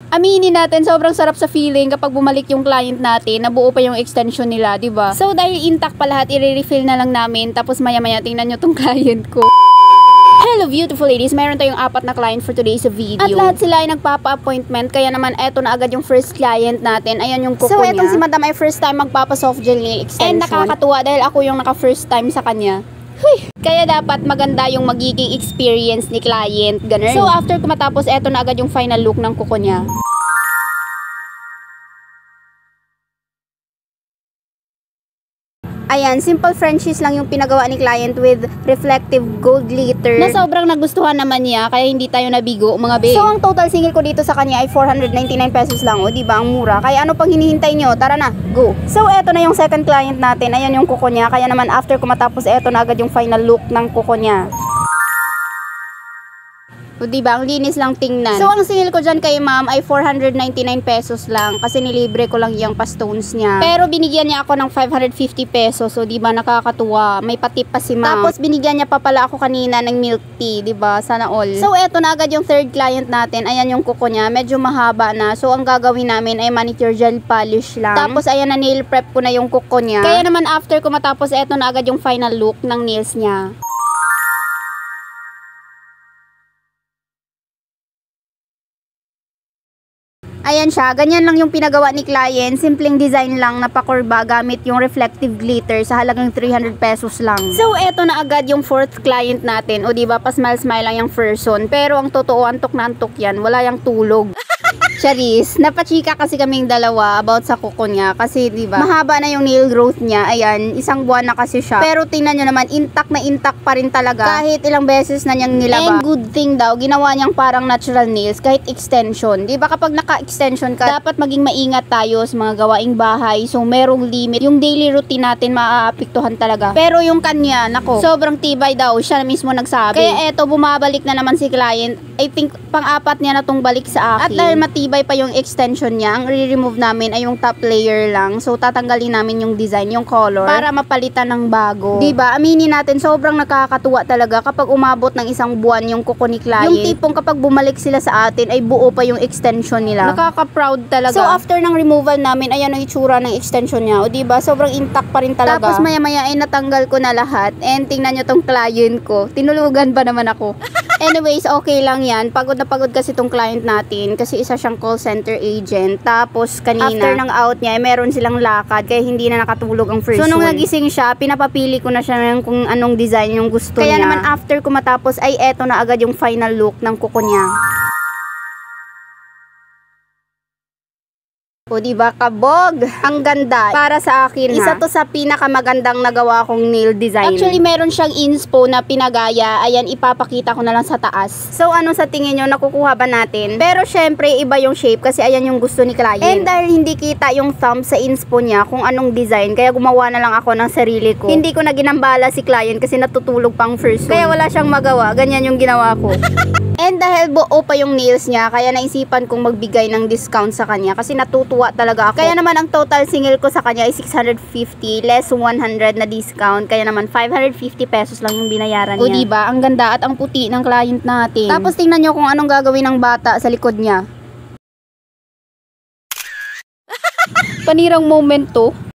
Aminin natin, sobrang sarap sa feeling kapag bumalik yung client natin, nabuo pa yung extension nila, 'di ba? So dahil intact pa lahat, i-refill na lang namin, tapos maya-maya tingnan nyo tong client ko. Hello beautiful ladies, mayroon tayong 4 na client for today's video. At lahat sila ay nagpapa-appointment, kaya naman eto na agad yung first client natin. Ayan yung kuko niya. So etong si madam ay first time magpapa-soft gel nail extension. And nakakatuwa dahil ako yung naka-first time sa kanya. Huy! Kaya dapat maganda yung magiging experience ni client, ganun. So after ko matapos, eto na agad yung final look ng kuko niya. Ayan, simple Frenchies lang yung pinagawa ni client with reflective gold glitter na sobrang nagustuhan naman niya, kaya hindi tayo nabigo mga babe. So ang total single ko dito sa kanya ay 499 pesos lang, o diba ang mura? Kaya ano pang hinihintay nyo? Tara na, go! So eto na yung second client natin, ayan yung kuko niya, kaya naman after ko matapos, eto na agad yung final look ng kuko niya. O diba, ang linis lang tingnan. So ang singil ko dyan kay ma'am ay 499 pesos lang kasi nilibre ko lang yung pa-stones niya. Pero binigyan niya ako ng 550 pesos. So diba, nakakatuwa. May patip pa si ma'am. Tapos binigyan niya pa pala ako kanina ng milk tea, diba? Sana all. So eto na agad yung third client natin. Ayan yung kuko niya. Medyo mahaba na. So ang gagawin namin ay manicure gel polish lang. Tapos ayan na, nail prep ko na yung kuko niya. Kaya naman after ko matapos, eto na agad yung final look ng nails niya. Ayan siya, ganyan lang yung pinagawa ni client, simpleng design lang na pakurba gamit yung reflective glitter sa halagang 300 pesos lang. So eto na agad yung fourth client natin, o diba pa smile lang yung person, pero ang totoo antok na antok yan, wala yung tulog. Charis, napachika kasi kaming dalawa about sa kuko niya kasi diba, mahaba na yung nail growth niya, ayan, 1 buwan na kasi siya. Pero tingnan nyo naman, intact na intact pa rin talaga kahit ilang beses na niyang nilaba. And good thing daw, ginawa niyang parang natural nails kahit extension. Diba kapag naka-extension ka, dapat maging maingat tayo sa mga gawaing bahay, so merong limit. Yung daily routine natin maaapektuhan talaga. Pero yung kanya, nako, sobrang tibay daw, siya na mismo nagsabi. Kaya eto, bumabalik na naman si client. I think pang-4 niya na tong balik sa akin. At dahil matibay pa yung extension niya, ang re-remove namin ay yung top layer lang. So tatanggalin namin yung design, yung color, para mapalitan ng bago. Diba? Aminin natin, sobrang nakakatuwa talaga kapag umabot ng 1 buwan yung kuko ni client. Yung tipong kapag bumalik sila sa atin ay buo pa yung extension nila. Nakaka-proud talaga. So after ng removal namin, ayan ang itsura ng extension niya. O diba? Sobrang intact pa rin talaga. Tapos maya-maya ay natanggal ko na lahat. And tingnan nyo tong client ko. Tinulugan ba naman ako? Anyways, okay lang yan. Pagod na pagod kasi tong client natin kasi isa siyang call center agent. Tapos kanina, after ng out niya, meron silang lakad kaya hindi na nakatulog ang first one. So nung nagising siya, pinapapili ko na siya ng kung anong design yung gusto niya. Kaya naman after ko matapos ay eto na agad yung final look ng kuko niya. O diba, kabog? Ang ganda. Para sa akin, isa to sa pinakamagandang nagawa kong nail design. Actually, meron siyang inspo na pinagaya. Ayan, ipapakita ko na lang sa taas. So, ano sa tingin nyo, nakukuha ba natin? Pero syempre, iba yung shape kasi ayan yung gusto ni client. And dahil hindi kita yung thumb sa inspo niya kung anong design, kaya gumawa na lang ako ng sarili ko. Hindi ko na ginambala si client kasi natutulog pang first one. Kaya wala siyang magawa. Ganyan yung ginawa ko. And dahil buo pa yung nails niya, kaya naisipan kong magbigay ng discount sa kanya kasi natutuwa talaga ako. Kaya naman ang total single ko sa kanya ay 650 less 100 na discount. Kaya naman 550 pesos lang yung binayaran niya. O diba, ang ganda at ang puti ng client natin. Tapos tingnan nyo kung anong gagawin ng bata sa likod niya. Panirang moment to.